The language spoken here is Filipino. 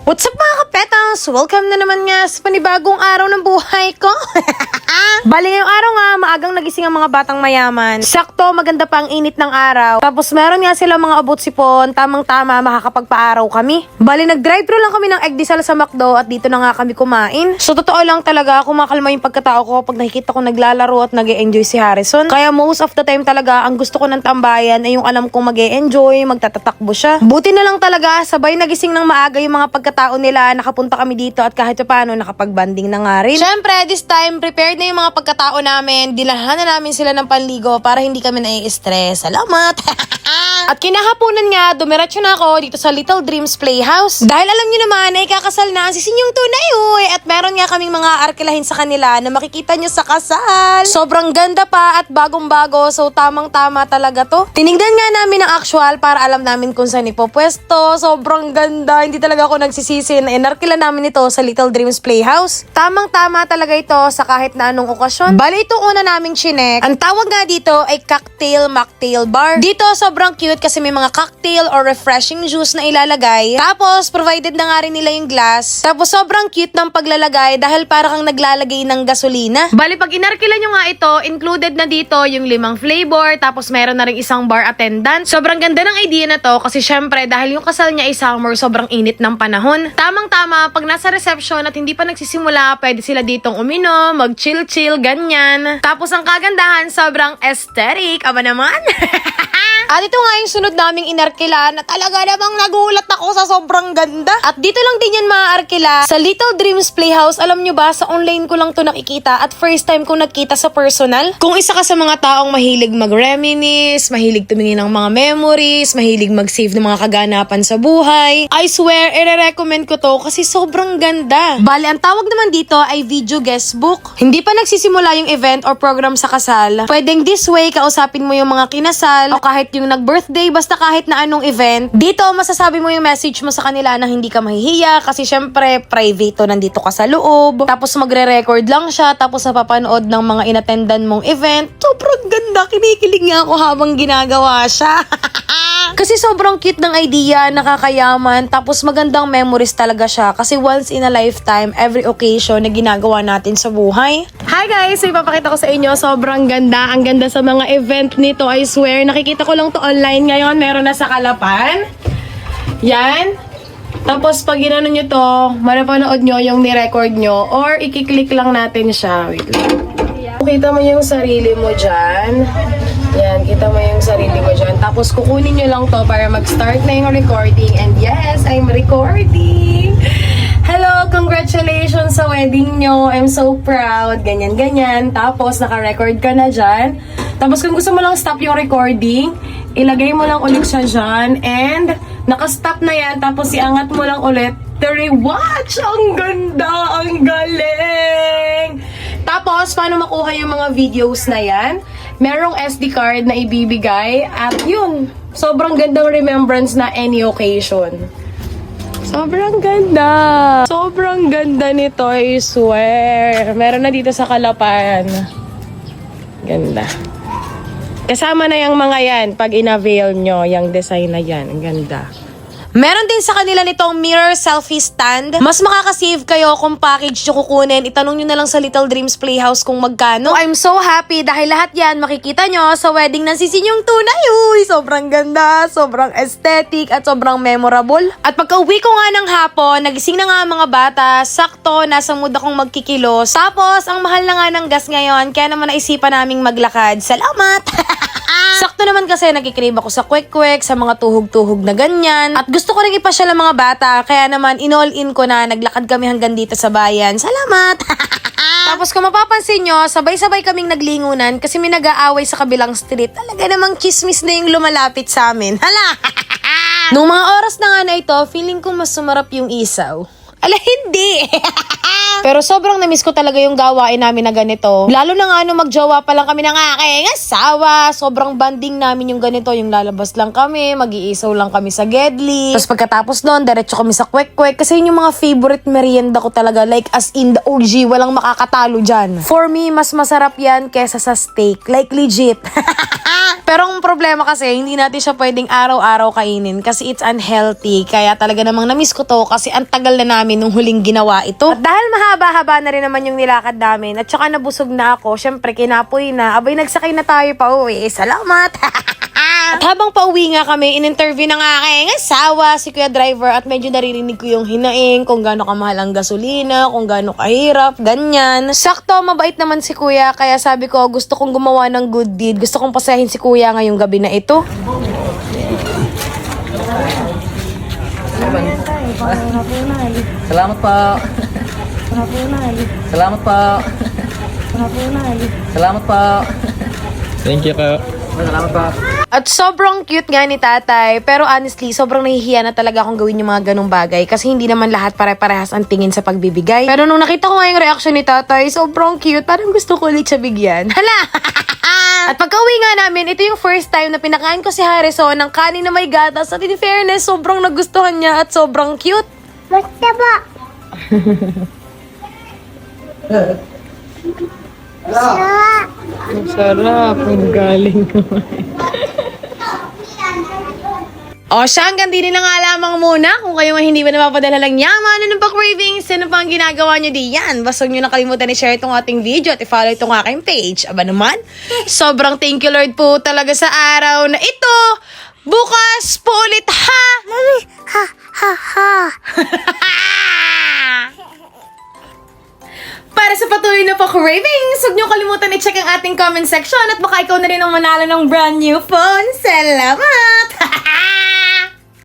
What's up mga kapetas? Welcome na naman nga sa panibagong araw ng buhay ko. Bali ngayong araw nga, maagang nagising ang mga batang mayaman. Sakto, maganda pa ang init ng araw. Tapos meron nga sila mga abot sipon, tamang-tama makakapagpaaraw kami. Bali nag-drive-thru lang kami ng egg disal sa McDo at dito na nga kami kumain. So totoo lang talaga, kumakalma yung pagkatao ko pag nakikita ko naglalaro at nag-e-enjoy si Harrison. Kaya most of the time talaga, ang gusto ko ng tambayan ay yung alam kong mag-e-enjoy, magtatatakbo siya. Buti na lang talaga, sabay nagising ng maaga yung mga pagkatao nila, nakapunta kami dito at kahit paano nakapag-banding na nga rin. Syempre, this time, prepared na yung mga pagkatao namin. Dilahan na namin sila ng panligo para hindi kami nai-stress. Salamat! At kinahaponan nga, dumiretso na ako dito sa Little Dreams Playhouse. Dahil alam nyo naman na ikakasal na si Sinyong Tunay, uy. At meron nga kaming mga arkilahin sa kanila na makikita nyo sa kasal. Sobrang ganda pa at bagong-bago, so tamang-tama talaga to. Tinignan nga namin ang actual para alam namin kung saan ipopwesto. Sobrang ganda, hindi talaga ako nagsisisi na inarkila namin ito sa Little Dreams Playhouse. Tamang-tama talaga ito sa kahit na anong okasyon. Bali itong una naming chinek. Ang tawag nga dito ay cocktail mocktail bar. Dito sobrang cute kasi may mga cocktail or refreshing juice na ilalagay. Tapos provided na nga rin nila yung glass. Tapos sobrang cute ng paglalagay dahil para kang naglalagay ng gasolina. Bali pag inarkila nyo nga ito, included na dito yung 5 flavor. Tapos meron na rin isang bar attendant. Sobrang ganda ng idea na to kasi syempre dahil yung kasal niya ay summer, sobrang init ng panahon. Tamang-tama, pag nasa reception at hindi pa nagsisimula, pwede sila ditong uminom, mag-chill-chill, ganyan. Tapos ang kagandahan, sobrang aesthetic. Aba naman. At ito nga yung sunod naming inarkila na talaga namang nagulat ako sa sobrang ganda. At dito lang din yan maaarkila sa Little Dreams Playhouse. Alam nyo ba, sa online ko lang to nakikita at first time ko nagkita sa personal. Kung isa ka sa mga taong mahilig mag-reminisce, mahilig tumingin ng mga memories, mahilig mag-save ng mga kaganapan sa buhay, I swear, i-recommend ko to kasi sobrang ganda. Bale, ang tawag naman dito ay video guest book. Hindi pa nagsisimula yung event or program sa kasal. Pwedeng this way, kausapin mo yung mga kinasal o kahit yung nag-birthday, basta kahit na anong event. Dito, masasabi mo yung message mo sa kanila na hindi ka mahihiya kasi syempre, private to, nandito ka sa loob. Tapos magre-record lang siya, tapos napapanood ng mga inattendan mong event. Sobrang ganda, kinikilig nga ako habang ginagawa siya. Kasi sobrang cute ng idea, nakakayaman, tapos magandang memories talaga siya. Kasi once in a lifetime, every occasion na ginagawa natin sa buhay. Hi guys! So ipapakita ko sa inyo, sobrang ganda. Ang ganda sa mga event nito, I swear. Nakikita ko lang to online. Ngayon, meron na sa Kalapan. Yan. Tapos pag ginano nyo to, manapanood nyo yung ni-record nyo or ikiklik lang natin siya. Wait lang. Kita mo yung sarili mo dyan. Yan, kita mo yung sarili mo dyan. Tapos kukunin nyo lang to para mag-start na yung recording. And yes, I'm recording! Hello! Congratulations sa wedding nyo. I'm so proud. Ganyan-ganyan. Tapos naka-record ka na dyan. Tapos kung gusto mo lang stop yung recording, ilagay mo lang ulit siya dyan. And naka-stop na yan. Tapos iangat mo lang ulit to rewatch. Ang ganda! Ang galing! Tapos, paano makuha yung mga videos na yan? Merong SD card na ibibigay. At yun, sobrang gandang remembrance na any occasion. Sobrang ganda. Sobrang ganda nito, I swear. Meron na dito sa Kalapan. Ganda. Kasama na yung mga yan pag in-avail nyo, yung design na yan. Ang ganda. Meron din sa kanila nitong mirror selfie stand. Mas makakasave kayo kung package nyo kukunin. Itanong nyo na lang sa Little Dreams Playhouse kung magkano. I'm so happy dahil lahat yan makikita nyo sa wedding ng si Sinyong Tunay. Uy, sobrang ganda, sobrang aesthetic at sobrang memorable. At pagka-uwi ko nga ng hapon, nagising na nga ang mga bata. Sakto, nasa mood akong magkikilos. Tapos, ang mahal na nga ng gas ngayon, kaya naman naisipan naming maglakad. Salamat! Sakto naman kasi nagkikrave ako sa kwek-kwek, sa mga tuhog-tuhog na ganyan. At gusto ko rin ipasyal ang mga bata, kaya naman in-all-in ko na naglakad kami hanggang dito sa bayan. Salamat! Tapos kung mapapansin nyo, sabay-sabay kaming naglingunan kasi may nag-aaway sa kabilang street. Talaga namang chismis na yung lumalapit sa amin. Hala! Nung mga oras na nga na ito, feeling ko mas sumarap yung isaw. Ala, hindi. Pero sobrang namiss ko talaga yung gawain namin na ganito. Lalo na nga nung magjowa pa lang kami ng aking asawa. Sobrang banding namin yung ganito. Yung lalabas lang kami, mag-iisaw lang kami sa Gedli. Tapos pagkatapos nun, diretso kami sa kwek-kwek. Kasi yun yung mga favorite merienda ko talaga. Like as in the OG, walang makakatalo dyan. For me, mas masarap yan kesa sa steak. Like legit. Pero ang problema kasi, hindi natin siya pwedeng araw-araw kainin kasi it's unhealthy. Kaya talaga namang namiss ko to kasi ang tagal na namin nung huling ginawa ito. At dahil mahaba-haba na rin naman yung nilakad namin at saka nabusog na ako, syempre kinapoy na. Abay, nagsakay na tayo pa uwi. Salamat! At habang pauwi nga kami, in-interview ng aking asawa, si Kuya Driver, at medyo naririnig ko yung hinaing, kung gaano kamahal ang gasolina, kung gaano kahirap, ganyan. Sakto, mabait naman si Kuya, kaya sabi ko, gusto kong gumawa ng good deed. Gusto kong pasahin si Kuya ngayong gabi na ito. Salamat po. Salamat po. Salamat po. Thank you ka. Salamat po. At sobrang cute nga ni tatay, pero honestly, sobrang nahihiya na talaga akong gawin yung mga ganong bagay kasi hindi naman lahat pare-parehas ang tingin sa pagbibigay. Pero nung nakita ko nga yung reaction ni tatay, sobrang cute, parang gusto ko ulit siya bigyan. Hala! At pagka-uwi nga namin, ito yung first time na pinakain ko si Harrison ng kanin na may gatas at in fairness, sobrang nagustuhan niya at sobrang cute. Basta ba? Sarap. Ang galing naman. O siya, hanggang din na nga lamang muna. Kung kayo nga hindi ba napapadala lang yaman, ano pa cravings, ano pa ang ginagawa nyo diyan? Basta nyo nakalimutan i-share itong ating video at i-follow itong aking page. Aba naman, sobrang thank you Lord po talaga sa araw na ito. Bukas po ulit ha! Mami, ha, ha, ha. Para sa patuloy na po cravings, huwag nyo kalimutan i-check ang ating comment section at baka ikaw na rin ang manalo ng brand new phone. Salamat!